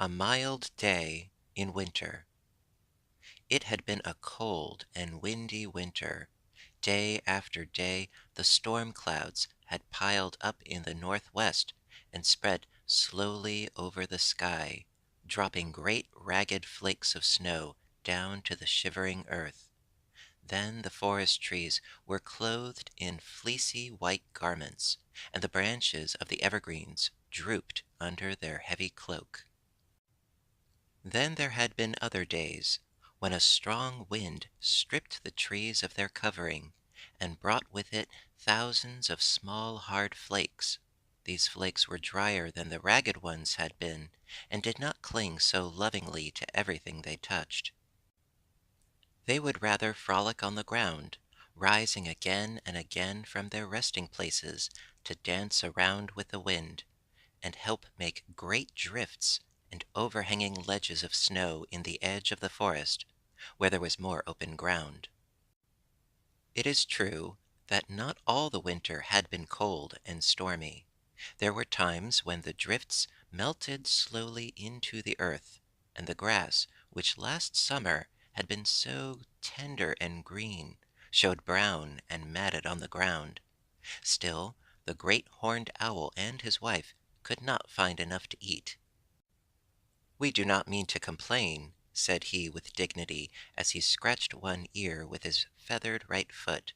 A mild day in winter. It had been a cold and windy winter. Day after day the storm clouds had piled up in the northwest and spread slowly over the sky, dropping great ragged flakes of snow down to the shivering earth. Then the forest trees were clothed in fleecy white garments, and the branches of the evergreens drooped under their heavy cloak. Then there had been other days when a strong wind stripped the trees of their covering and brought with it thousands of small hard flakes. These flakes were drier than the ragged ones had been and did not cling so lovingly to everything they touched. They would rather frolic on the ground, rising again and again from their resting places to dance around with the wind and help make great drifts and overhanging ledges of snow in the edge of the forest, where there was more open ground. It is true that not all the winter had been cold and stormy. There were times when the drifts melted slowly into the earth, and the grass, which last summer had been so tender and green, showed brown and matted on the ground. Still, the great horned owl and his wife could not find enough to eat. "We do not mean to complain," said he with dignity as he scratched one ear with his feathered right foot,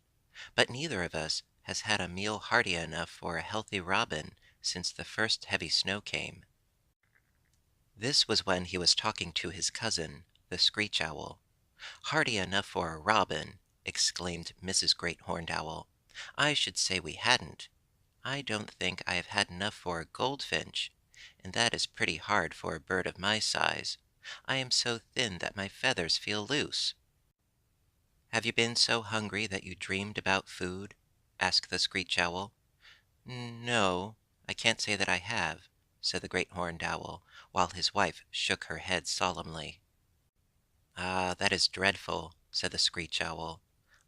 "but neither of us has had a meal hearty enough for a healthy robin since the first heavy snow came." This was when he was talking to his cousin, the screech owl. "Hearty enough for a robin!" exclaimed Mrs. Great Horned Owl. "I should say we hadn't. I don't think I have had enough for a goldfinch, and that is pretty hard for a bird of my size. I am so thin that my feathers feel loose." "Have you been so hungry that you dreamed about food?" asked the screech owl. "No, I can't say that I have," said the great horned owl, while his wife shook her head solemnly. "Ah, that is dreadful," said the screech owl.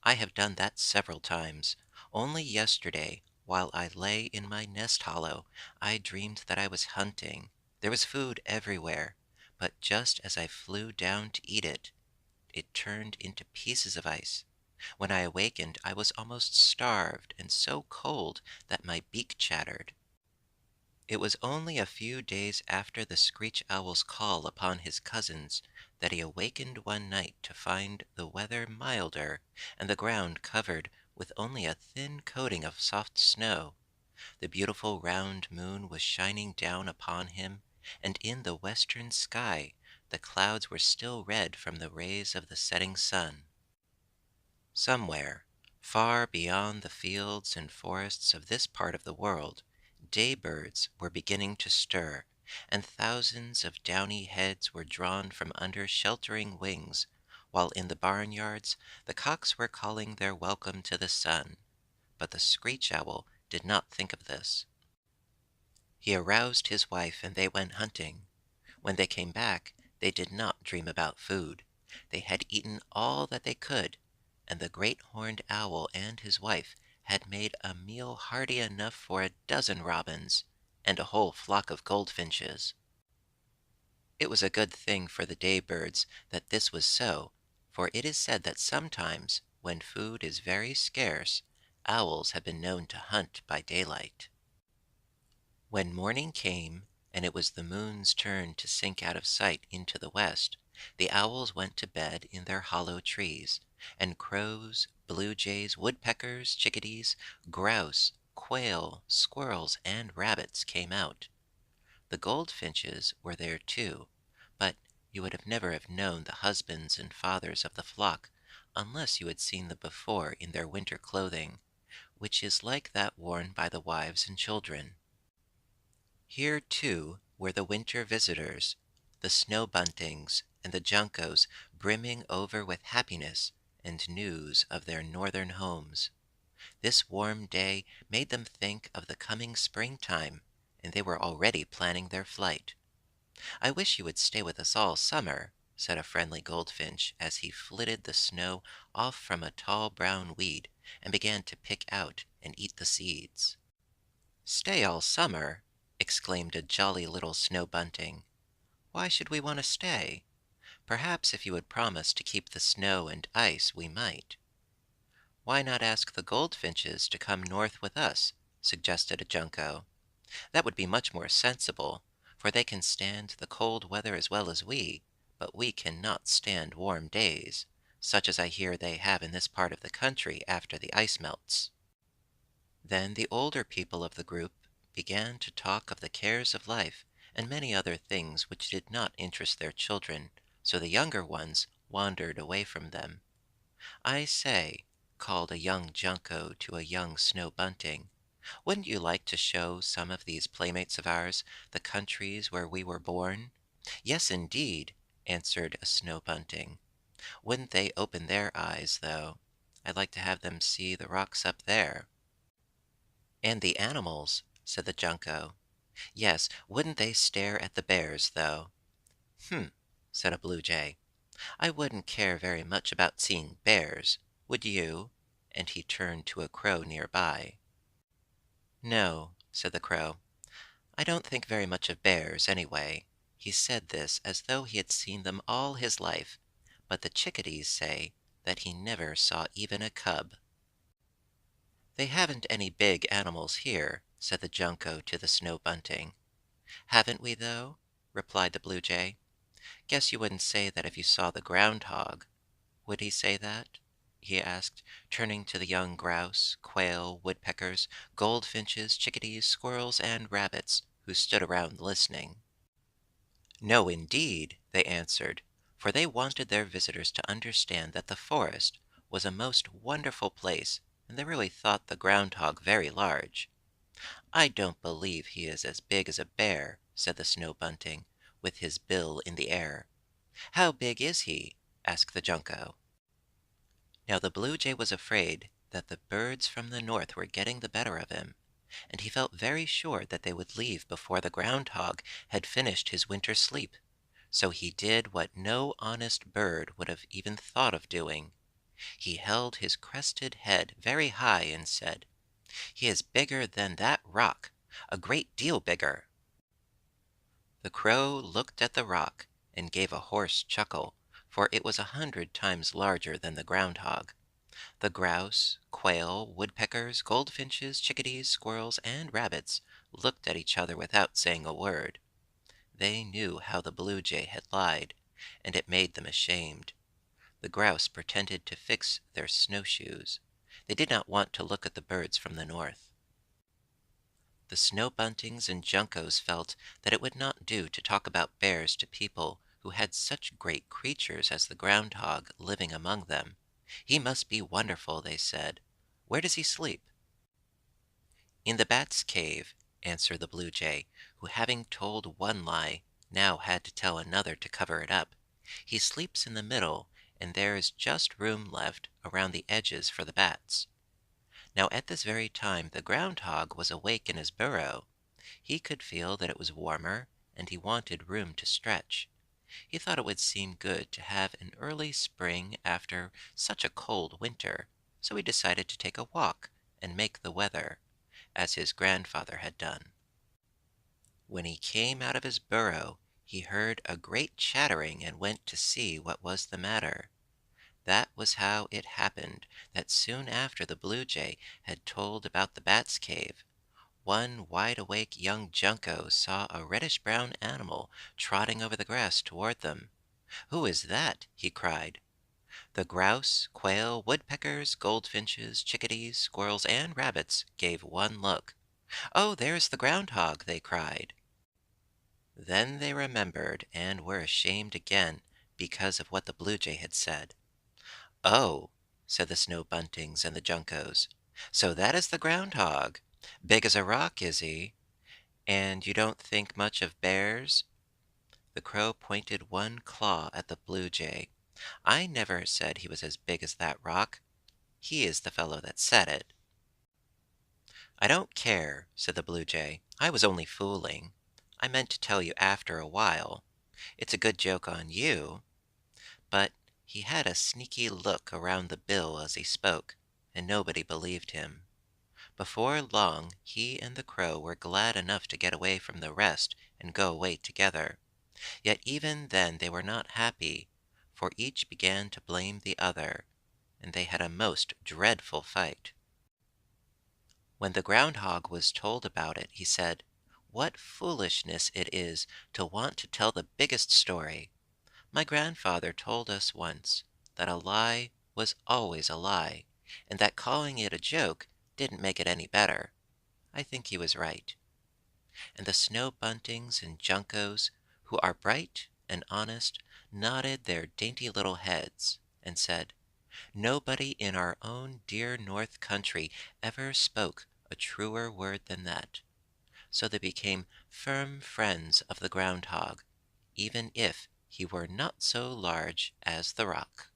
"I have done that several times. Only yesterday, while I lay in my nest hollow, I dreamed that I was hunting. There was food everywhere, but just as I flew down to eat it, it turned into pieces of ice. When I awakened, I was almost starved and so cold that my beak chattered." It was only a few days after the screech owl's call upon his cousins that he awakened one night to find the weather milder and the ground covered with only a thin coating of soft snow. The beautiful round moon was shining down upon him, and in the western sky the clouds were still red from the rays of the setting sun. Somewhere, far beyond the fields and forests of this part of the world, day birds were beginning to stir, and thousands of downy heads were drawn from under sheltering wings, while in the barnyards the cocks were calling their welcome to the sun. But the screech owl did not think of this. He aroused his wife and they went hunting. When they came back, they did not dream about food. They had eaten all that they could, and the great horned owl and his wife had made a meal hearty enough for a dozen robins and a whole flock of goldfinches. It was a good thing for the day birds that this was so, for it is said that sometimes, when food is very scarce, owls have been known to hunt by daylight. When morning came, and it was the moon's turn to sink out of sight into the west, the owls went to bed in their hollow trees, and crows, blue jays, woodpeckers, chickadees, grouse, quail, squirrels, and rabbits came out. The goldfinches were there too, but you would have never have known the husbands and fathers of the flock unless you had seen them before in their winter clothing, which is like that worn by the wives and children. Here, too, were the winter visitors, the snow buntings and the juncos brimming over with happiness and news of their northern homes. This warm day made them think of the coming springtime, and they were already planning their flight. "I wish you would stay with us all summer," said a friendly goldfinch as he flitted the snow off from a tall brown weed and began to pick out and eat the seeds. "Stay all summer!" exclaimed a jolly little snow bunting. Why should we want to stay? Perhaps if you would promise to keep the snow and ice, we might." "Why not ask the goldfinches to come north with us?" suggested a junco. "That would be much more sensible, for they can stand the cold weather as well as we, but we cannot stand warm days, such as I hear they have in this part of the country after the ice melts." Then the older people of the group began to talk of the cares of life and many other things which did not interest their children, so the younger ones wandered away from them. "I say," called a young junco to a young snow bunting, "wouldn't you like to show some of these playmates of ours the countries where we were born?" "Yes, indeed," answered a snow bunting. "Wouldn't they open their eyes, though? I'd like to have them see the rocks up there." "And the animals," said the junco. "Yes, wouldn't they stare at the bears, though?" "Hm," said a blue jay. "I wouldn't care very much about seeing bears. Would you?" And he turned to a crow near by. "No," said the crow. "I don't think very much of bears, anyway." He said this as though he had seen them all his life, but the chickadees say that he never saw even a cub. "They haven't any big animals here," said the junco to the snow bunting. "Haven't we, though?" replied the blue jay. "Guess you wouldn't say that if you saw the ground hog. Would he say that?" he asked, turning to the young grouse, quail, woodpeckers, goldfinches, chickadees, squirrels, and rabbits, who stood around listening. "No, indeed," they answered, for they wanted their visitors to understand that the forest was a most wonderful place, and they really thought the ground hog very large. "I don't believe he is as big as a bear," said the snow bunting, with his bill in the air. "How big is he?" asked the junco. Now the blue jay was afraid that the birds from the north were getting the better of him, and he felt very sure that they would leave before the ground hog had finished his winter sleep. So he did what no honest bird would have even thought of doing. He held his crested head very high and said, "He is bigger than that rock, a great deal bigger." The crow looked at the rock and gave a hoarse chuckle, for it was 100 times larger than the ground hog. The grouse, quail, woodpeckers, goldfinches, chickadees, squirrels, and rabbits looked at each other without saying a word. They knew how the blue jay had lied, and it made them ashamed. The grouse pretended to fix their snowshoes. They did not want to look at the birds from the north. The snow buntings and juncos felt that it would not do to talk about bears to people who had such great creatures as the ground hog living among them. "He must be wonderful," they said. "Where does he sleep?" "In the bat's cave," answered the blue jay, who, having told one lie, now had to tell another to cover it up. "He sleeps in the middle, and there is just room left around the edges for the bats." Now at this very time the ground hog was awake in his burrow. He could feel that it was warmer, and he wanted room to stretch. He thought it would seem good to have an early spring after such a cold winter, so he decided to take a walk and make the weather, as his grandfather had done. When he came out of his burrow, he heard a great chattering and went to see what was the matter. That was how it happened that soon after the blue jay had told about the bat's cave, one wide-awake young junco saw a reddish-brown animal trotting over the grass toward them. "Who is that?" he cried. The grouse, quail, woodpeckers, goldfinches, chickadees, squirrels, and rabbits gave one look. "Oh, there's the ground hog!" they cried. Then they remembered and were ashamed again because of what the blue jay had said. "Oh," said the snow buntings and the juncos, "so that is the ground hog. Big as a rock, is he? And you don't think much of bears?" The crow pointed one claw at the blue jay. "I never said he was as big as that rock. He is the fellow that said it." "I don't care," said the blue jay. "I was only fooling. I meant to tell you after a while. It's a good joke on you." But he had a sneaky look around the bill as he spoke, and nobody believed him. Before long he and the crow were glad enough to get away from the rest and go away together. Yet even then they were not happy, for each began to blame the other, and they had a most dreadful fight. When the groundhog was told about it, he said, "What foolishness it is to want to tell the biggest story! My grandfather told us once that a lie was always a lie, and that calling it a joke didn't make it any better. I think he was right." And the snow buntings and juncos, who are bright and honest, nodded their dainty little heads, and said, "Nobody in our own dear North Country ever spoke a truer word than that." So they became firm friends of the groundhog, even if he were not so large as the rock.